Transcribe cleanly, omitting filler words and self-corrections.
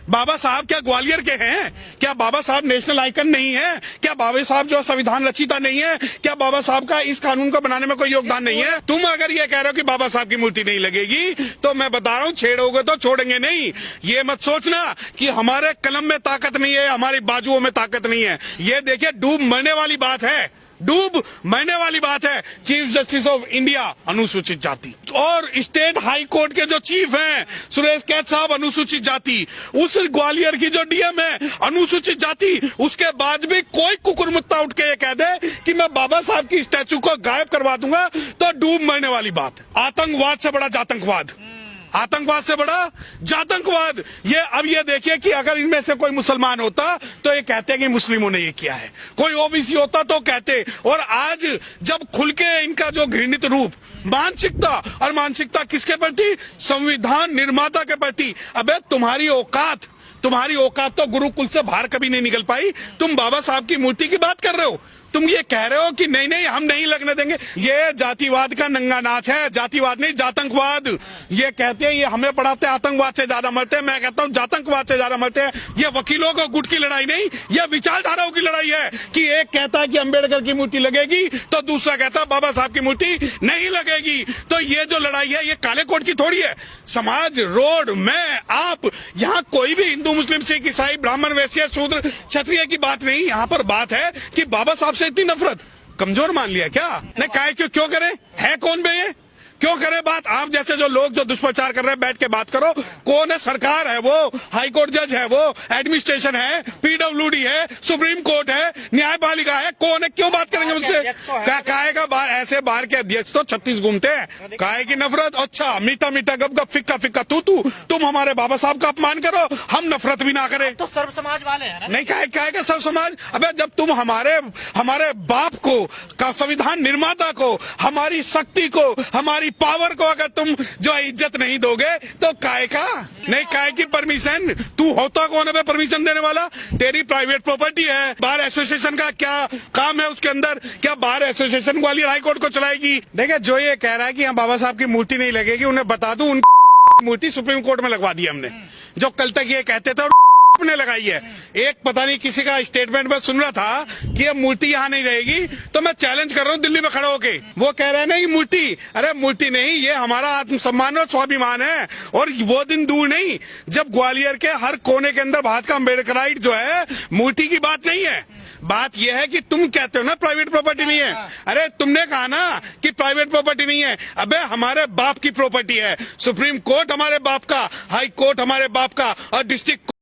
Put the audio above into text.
बाबा साहब क्या ग्वालियर के हैं? क्या बाबा साहब नेशनल आइकन नहीं है? क्या बाबा साहब जो संविधान रचिता नहीं है? क्या बाबा साहब का इस कानून को बनाने में कोई योगदान नहीं है? तुम अगर ये कह रहे हो कि बाबा साहब की मूर्ति नहीं लगेगी, तो मैं बता रहा हूँ छेड़ोगे तो छोड़ेंगे नहीं। ये मत सोचना कि हमारे कलम में ताकत नहीं है, हमारी बाजुओं में ताकत नहीं है। ये देखिए डूब मरने वाली बात है, डूब मरने वाली बात है। चीफ जस्टिस ऑफ इंडिया अनुसूचित जाति, और स्टेट हाई कोर्ट के जो चीफ हैं सुरेश कैथ साहब अनुसूचित जाति, उस ग्वालियर की जो डीएम है अनुसूचित जाति, उसके बाद भी कोई कुकुरमुत्ता उठ के ये कह दे कि मैं बाबा साहब की स्टैचू को गायब करवा दूंगा, तो डूब मरने वाली बात है। आतंकवाद से बड़ा जातंकवाद, आतंकवाद से बड़ा जातंकवाद। ये अब ये देखिए कि अगर इनमें से कोई मुसलमान होता तो ये कहते कि मुस्लिमों ने ये किया है, कोई ओबीसी होता तो कहते। और आज जब खुल के इनका जो घृणित रूप मानसिकता, और मानसिकता किसके प्रति? संविधान निर्माता के प्रति। अबे तुम्हारी औकात तो गुरुकुल से बाहर कभी नहीं निकल पाई। तुम बाबा साहब की मूर्ति की बात कर रहे हो, तुम ये कह रहे हो कि नहीं नहीं हम नहीं लगने देंगे। ये जातिवाद का नंगा नाच है, जातिवाद नहीं जातंकवाद। ये कहते हैं, ये हमें पढ़ाते हैं आतंकवाद से ज्यादा मरते हैं, मैं कहता हूँ जातंकवाद से ज्यादा मरते हैं। ये वकीलों को गुट की लड़ाई नहीं, ये विचारधाराओं की लड़ाई है कि एक कहता है कि अंबेडकर की मूर्ति लगेगी तो दूसरा कहता है बाबा साहब की मूर्ति नहीं लगेगी। तो ये जो लड़ाई है ये काले कोट की थोड़ी है। समाज, रोड, मैं, आप, यहाँ कोई भी हिंदू, मुस्लिम, सिख, ईसाई, ब्राह्मण, वैश्य, शूद्र, क्षत्रिय की बात नहीं। यहाँ पर बात है कि बाबा साहब से इतनी नफरत कमजोर मान लिया क्या? नहीं काहे क्यों करे? है कौन बे ये? क्यों करे बात? आप जैसे जो लोग जो दुष्प्रचार कर रहे हैं बैठ के बात करो। कौन है? सरकार है वो, हाई कोर्ट जज है वो, एडमिनिस्ट्रेशन है, पीडब्ल्यूडी है, सुप्रीम कोर्ट है, न्यायपालिका है। कौन है? क्यों बात करेंगे उनसे? काहे का ऐसे बाहर के अध्यक्ष तो 36 घूमते हैं। काहे की नफरत? अच्छा मीठा मीठा गप गप फिक्का फिक्का तू तुम हमारे बाबा साहब का अपमान करो, हम नफरत भी ना करें। तो सर्व समाज वाले हैं ना? नहीं काहे का सर्व समाज? अबे जब तुम हमारे बाप को, का संविधान निर्माता को, हमारी शक्ति को, हमारी पावर को अगर तुम जो इज्जत नहीं दोगे तो काहे का? नहीं काहे की परमिशन? तू होता कौन है परमिशन देने वाला? तेरी प्राइवेट प्रॉपर्टी है। बार एसोसिएशन का क्या काम है उसके अंदर? क्या bar association Gwalior high court को चलाएगी? देखिए जो ये कह रहा है कि यहाँ बाबा साहब की मूर्ति नहीं लगेगी, उन्हें बता दूं उनकी मूर्ति सुप्रीम कोर्ट में लगवा दी हमने। जो कल तक ये कहते थे ने लगाई है। एक पता नहीं किसी का स्टेटमेंट में सुन रहा था कि ये मूर्ति यहाँ नहीं रहेगी, तो मैं चैलेंज कर रहा हूँ दिल्ली में खड़ा होके। वो कह रहे हैं ना ये मूर्ति, अरे मूर्ति नहीं, ये हमारा आत्मसम्मान और स्वाभिमान है। और वो दिन दूर नहीं जब ग्वालियर के हर कोने के अंदर भारत का अम्बेडकराइट जो है, मूर्ति की बात नहीं है। बात यह है कि तुम कहते हो ना प्राइवेट प्रॉपर्टी नहीं है। अरे तुमने कहा ना कि प्राइवेट प्रॉपर्टी नहीं है। अबे हमारे बाप की प्रॉपर्टी है। सुप्रीम कोर्ट हमारे बाप का, हाई कोर्ट हमारे बाप का, और डिस्ट्रिक्ट